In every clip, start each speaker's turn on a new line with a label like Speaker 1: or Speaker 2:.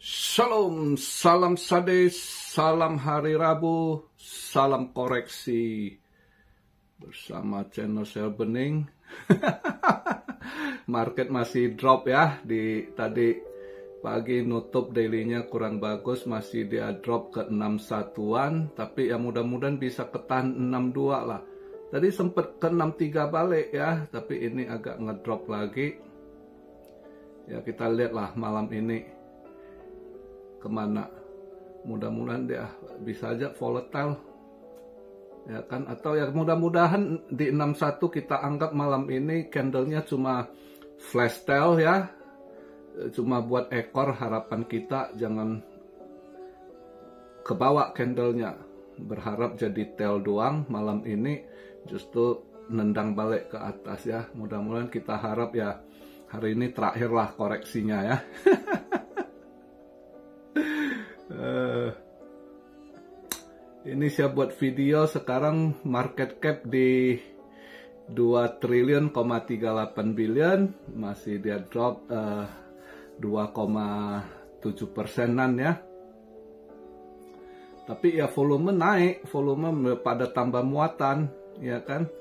Speaker 1: Shalom, salam sade, salam hari Rabu, salam koreksi bersama channel Share Bening. Market masih drop ya, tadi pagi nutup dailynya kurang bagus, masih dia drop ke 61-an, tapi ya mudah-mudahan bisa ketahan 62 lah. Tadi sempat ke 63 balik ya, tapi ini agak ngedrop lagi. Ya kita lihatlah malam ini kemana. Mudah-mudahan dia bisa aja volatile ya kan, atau ya mudah-mudahan di 61 kita anggap malam ini candlenya cuma flash tail ya, cuma buat ekor. Harapan kita jangan kebawa candlenya, berharap jadi tail doang malam ini, justru nendang balik ke atas ya. Mudah-mudahan kita harap ya hari ini terakhirlah koreksinya ya. Ini saya buat video sekarang market cap di 2 triliun, 38 billion, masih dia drop 2,7%-an ya. Tapi ya volume naik, volume pada tambah muatan ya kan.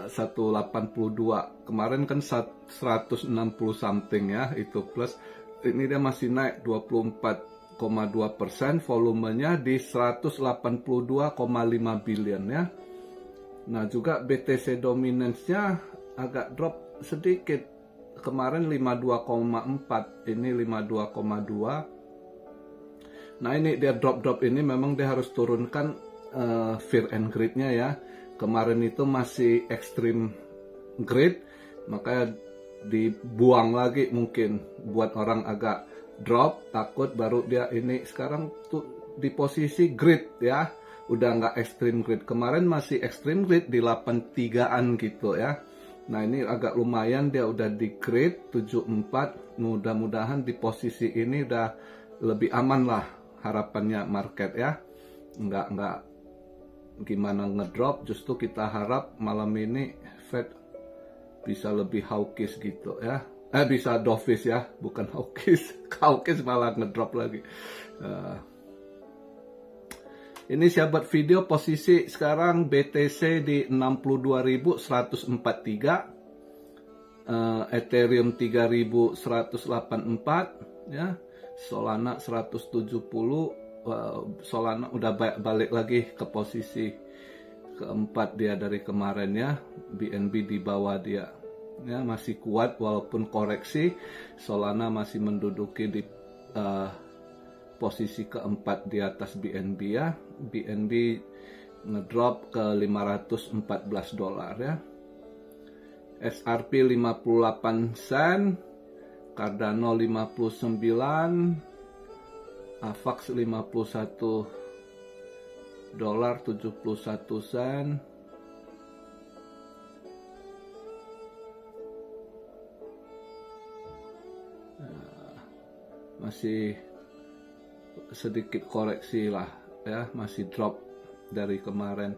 Speaker 1: 182 kemarin kan 160 something ya, itu plus. Ini dia masih naik 24,2%, volumenya di 182,5 billion ya. Nah juga BTC dominance-nya agak drop sedikit, kemarin 52,4, ini 52,2. Nah ini dia drop ini memang dia harus turunkan fear and greed-nya ya. Kemarin itu masih extreme greed, makanya dibuang lagi mungkin buat orang agak drop, takut, baru dia ini sekarang tuh di posisi greed ya, udah nggak extreme greed. Kemarin masih extreme greed di 83-an gitu ya. Nah ini agak lumayan dia udah di greed 74, mudah-mudahan di posisi ini udah lebih aman lah harapannya market ya, nggak gimana ngedrop. Justru kita harap malam ini Fed bisa lebih hawkish gitu ya, bisa dovish ya, bukan hawkish. Hawkish malah ngedrop lagi. Ini saya buat video posisi sekarang BTC di 62.143, Ethereum 3.184 ya, Solana 170. Solana udah balik lagi ke posisi keempat dia dari kemarin ya. BNB di bawah dia ya, masih kuat walaupun koreksi. Solana masih menduduki di posisi keempat di atas BNB ya. BNB ngedrop ke $514 ya. XRP 58 sen, Cardano 59, AVAX $51.71. Masih sedikit koreksi lah ya, masih drop dari kemarin.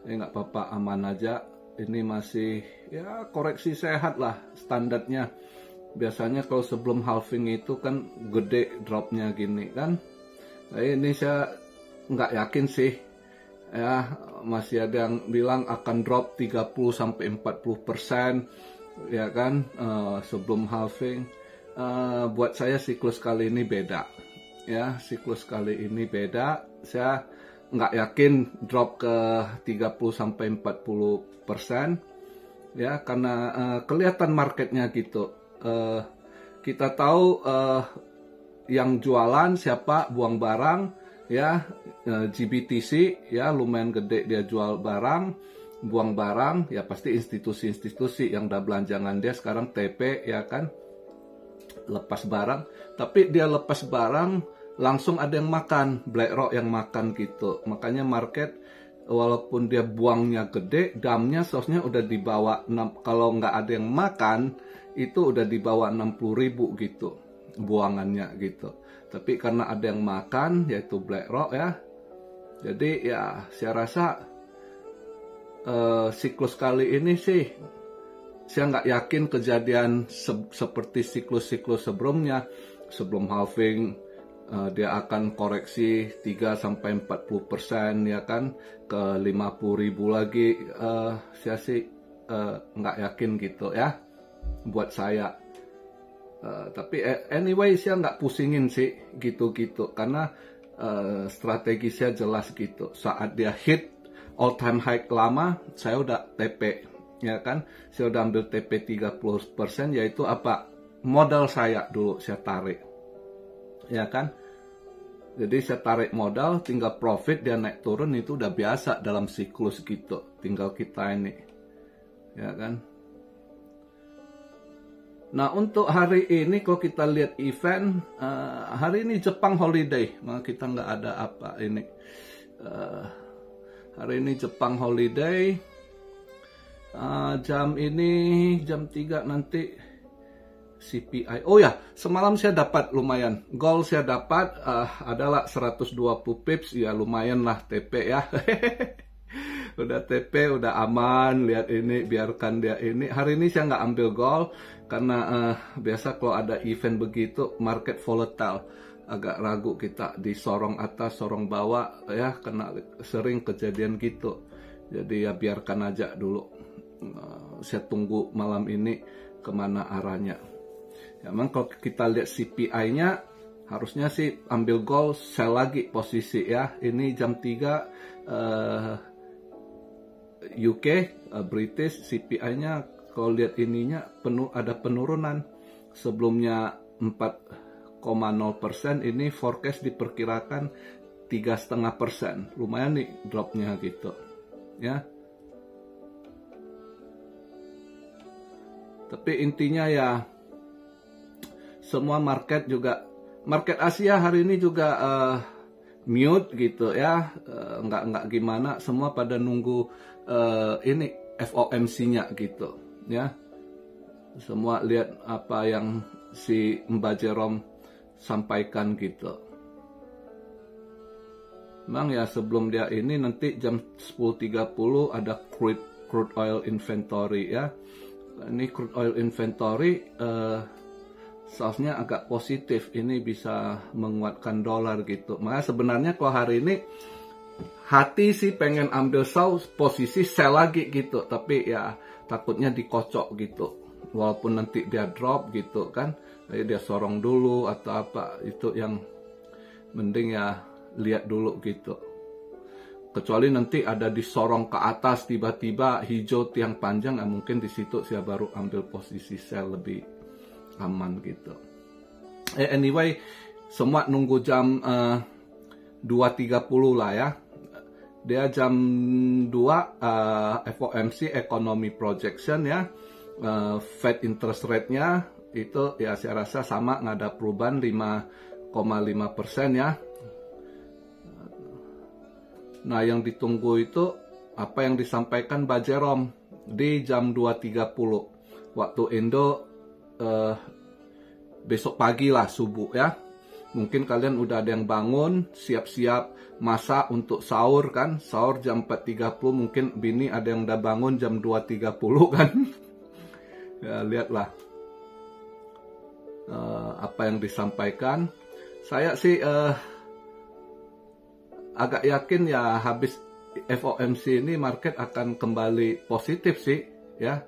Speaker 1: Nggak apa-apa, aman aja. Ini masih ya koreksi sehat lah standarnya. Biasanya kalau sebelum halving itu kan gede dropnya gini kan. Nah, ini saya nggak yakin sih ya, masih ada yang bilang akan drop 30-40% ya kan sebelum halving. Buat saya siklus kali ini beda ya, siklus kali ini beda. Saya nggak yakin drop ke 30-40% ya, karena kelihatan marketnya gitu. Kita tahu yang jualan siapa, buang barang ya, GBTC ya lumayan gede dia jual barang, buang barang ya, pasti institusi-institusi yang udah belanjangan dia sekarang TP ya kan, lepas barang. Tapi dia lepas barang langsung ada yang makan, BlackRock yang makan gitu. Makanya market walaupun dia buangnya gede, damnya seharusnya udah dibawa, kalau nggak ada yang makan itu udah dibawa 60.000 gitu buangannya gitu. Tapi karena ada yang makan yaitu BlackRock ya, jadi ya saya rasa siklus kali ini sih saya nggak yakin kejadian seperti siklus-siklus sebelumnya. sebelum halving dia akan koreksi 3-40% ya kan ke 50.000 lagi. Saya sih nggak yakin gitu ya buat saya. Tapi anyway saya nggak pusingin sih gitu-gitu karena strategi saya jelas gitu. Saat dia hit all time high lama, saya udah TP ya kan. Saya udah ambil TP 30%, yaitu apa? Modal saya dulu saya tarik. Ya kan? Jadi saya tarik modal, tinggal profit, dia naik turun itu udah biasa dalam siklus gitu. Tinggal kita ini, ya kan. Nah untuk hari ini kalau kita lihat event, hari ini Jepang holiday, maka kita nggak ada apa ini. Hari ini Jepang holiday, jam 3 nanti. CPI. Oh ya, semalam saya dapat lumayan. Gold saya dapat adalah 120 pips. Ya lumayan lah TP ya. Udah TP, udah aman. Lihat ini, biarkan dia ini. Hari ini saya nggak ambil gold. Karena biasa kalau ada event begitu, market volatile. Agak ragu kita di sorong atas, sorong bawah. Ya, karena sering kejadian gitu. Jadi ya biarkan aja dulu. Saya tunggu malam ini kemana arahnya. Ya, memang kalau kita lihat CPI-nya, harusnya sih ambil gold, sell lagi posisi ya. Ini jam 3 UK, British, CPI-nya kalau lihat ininya ada penurunan. Sebelumnya 4,0%, ini forecast diperkirakan 3,5%. Lumayan nih dropnya gitu ya. Tapi intinya ya, semua market Asia hari ini juga mute gitu ya, nggak gimana, semua pada nunggu ini FOMC-nya gitu ya. Semua lihat apa yang si Mbak Jerome sampaikan gitu. Memang ya sebelum dia ini nanti jam 10.30 ada crude oil inventory ya. Ini crude oil inventory seharusnya agak positif, ini bisa menguatkan dolar gitu. Makanya sebenarnya kalau hari ini hati sih pengen ambil posisi sell lagi gitu, tapi ya takutnya dikocok gitu. Walaupun nanti dia drop gitu kan, dia sorong dulu atau apa, itu yang mending ya lihat dulu gitu. Kecuali nanti ada disorong ke atas tiba-tiba hijau tiang panjang, mungkin di situ saya baru ambil posisi sell lebih aman gitu. Anyway, semua nunggu jam 2.30 lah ya. Dia jam 2 FOMC economy projection ya. Fed interest rate-nya itu ya saya rasa sama, nggak ada perubahan 5,5% ya. Nah yang ditunggu itu apa yang disampaikan Mbak Jerome di jam 2.30 waktu Indo. Besok pagi lah subuh ya. Mungkin kalian udah ada yang bangun, siap-siap masak untuk sahur kan. Sahur jam 4.30, mungkin bini ada yang udah bangun jam 2.30 kan. Ya lihatlah apa yang disampaikan. Saya sih agak yakin ya habis FOMC ini market akan kembali positif sih ya.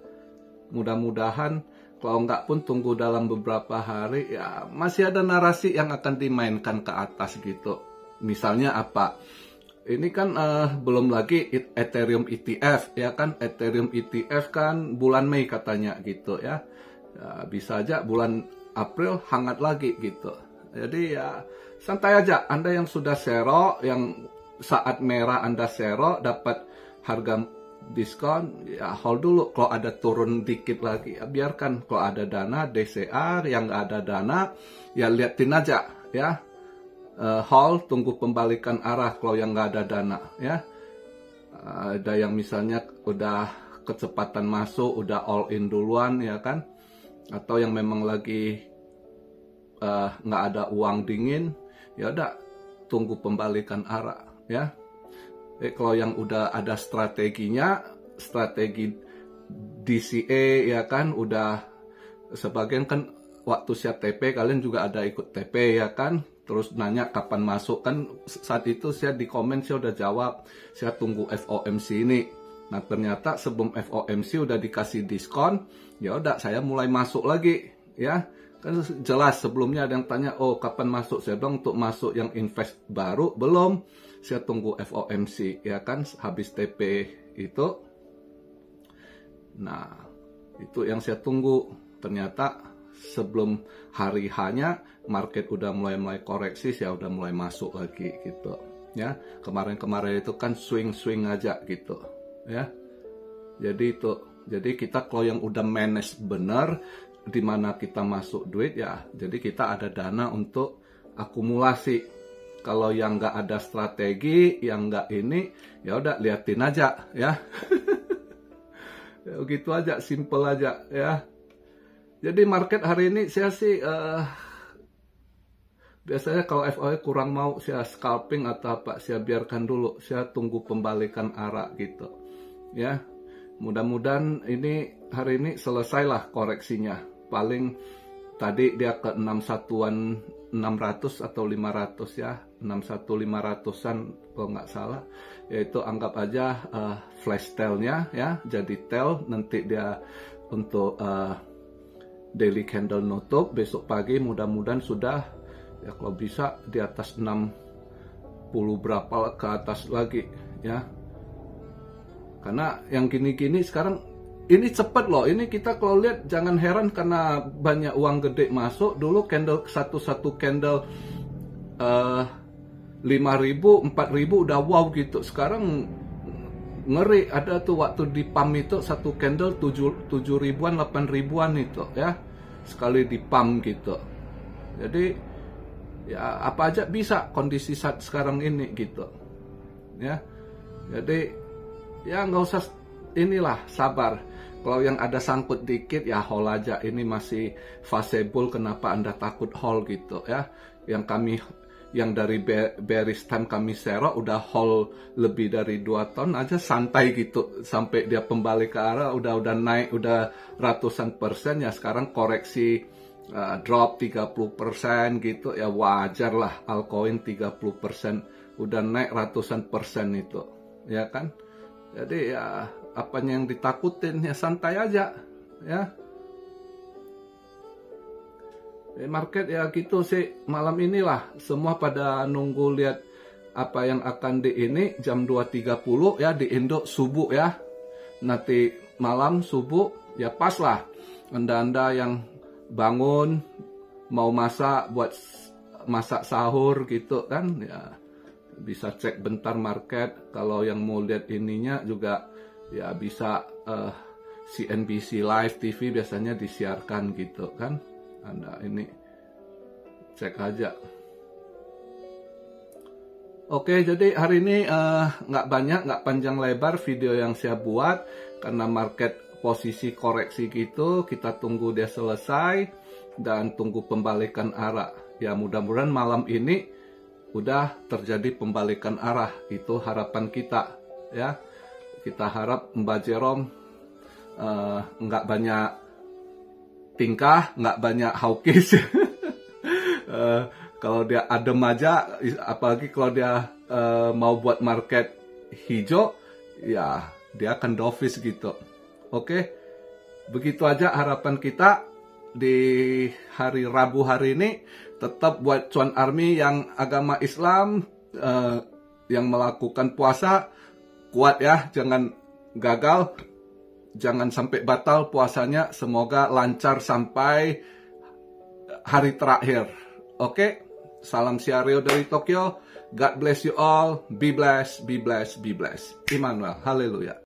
Speaker 1: Mudah-mudahan. Kalau nggak pun tunggu dalam beberapa hari, ya masih ada narasi yang akan dimainkan ke atas gitu. Misalnya apa? Ini kan belum lagi Ethereum ETF, ya kan? Ethereum ETF kan bulan Mei katanya gitu ya. Ya bisa aja bulan April hangat lagi gitu. Jadi ya santai aja. Anda yang sudah sero, yang saat merah Anda sero, dapat harga diskon, ya hold dulu. Kalau ada turun dikit lagi, ya biarkan. Kalau ada dana DCR, yang nggak ada dana, ya liatin aja ya. Hold, tunggu pembalikan arah kalau yang nggak ada dana ya. Ada yang misalnya udah kecepatan masuk, udah all in duluan ya kan. Atau yang memang lagi nggak ada uang dingin, ya udah tunggu pembalikan arah ya. Kalau yang udah ada strateginya, strategi DCA ya kan, udah sebagian kan waktu saya TP, kalian juga ada ikut TP ya kan, terus nanya kapan masuk kan. Saat itu saya di komen saya udah jawab saya tunggu FOMC ini. Nah ternyata sebelum FOMC udah dikasih diskon, ya udah saya mulai masuk lagi ya. Kan jelas sebelumnya ada yang tanya, oh kapan masuk? Saya bilang untuk masuk yang invest baru belum, saya tunggu FOMC ya kan, habis TP itu. Nah itu yang saya tunggu. Ternyata sebelum hari H-nya market udah mulai koreksi, saya udah mulai masuk lagi gitu ya. Kemarin itu kan swing aja gitu ya. Jadi kita kalau yang udah manage bener, di mana kita masuk duit ya, jadi kita ada dana untuk akumulasi. Kalau yang nggak ada strategi, yang nggak ini, ya udah liatin aja ya. Ya gitu aja, simple aja ya. Jadi market hari ini saya sih biasanya kalau FOMC kurang mau saya scalping atau apa, saya biarkan dulu, saya tunggu pembalikan arah gitu ya. Mudah-mudahan ini hari ini selesailah koreksinya. Paling tadi dia ke 61-an 600 atau 500 ya, 61-500an kalau nggak salah. Yaitu anggap aja flash tail-nya ya, jadi tail nanti dia untuk daily candle nutup besok pagi mudah-mudahan sudah ya, kalau bisa di atas 60 berapa ke atas lagi ya. Karena yang gini-gini sekarang ini cepet loh. Ini kita kalau lihat jangan heran karena banyak uang gede masuk. Dulu candle satu candle 5.000, 4.000 udah wow gitu. Sekarang ngeri, ada tuh waktu di pump itu satu candle 7 ribuan 8 ribuan itu ya, sekali di pump gitu. Jadi ya apa aja bisa kondisi saat sekarang ini gitu ya. Jadi ya nggak usah inilah, sabar. Kalau yang ada sangkut dikit ya hold aja, ini masih fashionable, kenapa Anda takut hold gitu ya. Yang dari bearish time kami sero udah hold lebih dari 2 ton aja santai gitu, sampai dia kembali ke arah udah naik udah ratusan persen ya. Sekarang koreksi drop 30% gitu ya, wajar lah altcoin 30% udah naik ratusan persen itu ya kan. Jadi ya apanya yang ditakutin, ya santai aja ya. Market ya gitu sih malam inilah, semua pada nunggu lihat apa yang akan di ini jam 2.30 ya di Indo subuh ya. Nanti malam subuh ya pas lah Anda yang bangun mau masak sahur gitu kan ya, bisa cek bentar market. Kalau yang mau lihat ininya juga ya bisa CNBC Live TV biasanya disiarkan gitu kan. Anda ini cek aja. Oke, jadi hari ini nggak banyak, nggak panjang lebar video yang saya buat karena market posisi koreksi gitu. Kita tunggu dia selesai dan tunggu pembalikan arah. Ya mudah-mudahan malam ini udah terjadi pembalikan arah, itu harapan kita ya. Kita harap Mbak Jerome nggak banyak tingkah, nggak banyak hawkish. Kalau dia adem aja, apalagi kalau dia mau buat market hijau, ya dia akan dovish gitu. Oke, begitu aja harapan kita di hari Rabu hari ini. Tetap buat Cuan Army yang agama Islam, yang melakukan puasa, kuat ya, jangan gagal, jangan sampai batal puasanya, semoga lancar sampai hari terakhir. Oke, salam Siario dari Tokyo, God bless you all, be blessed, be blessed, be blessed. Immanuel, haleluya.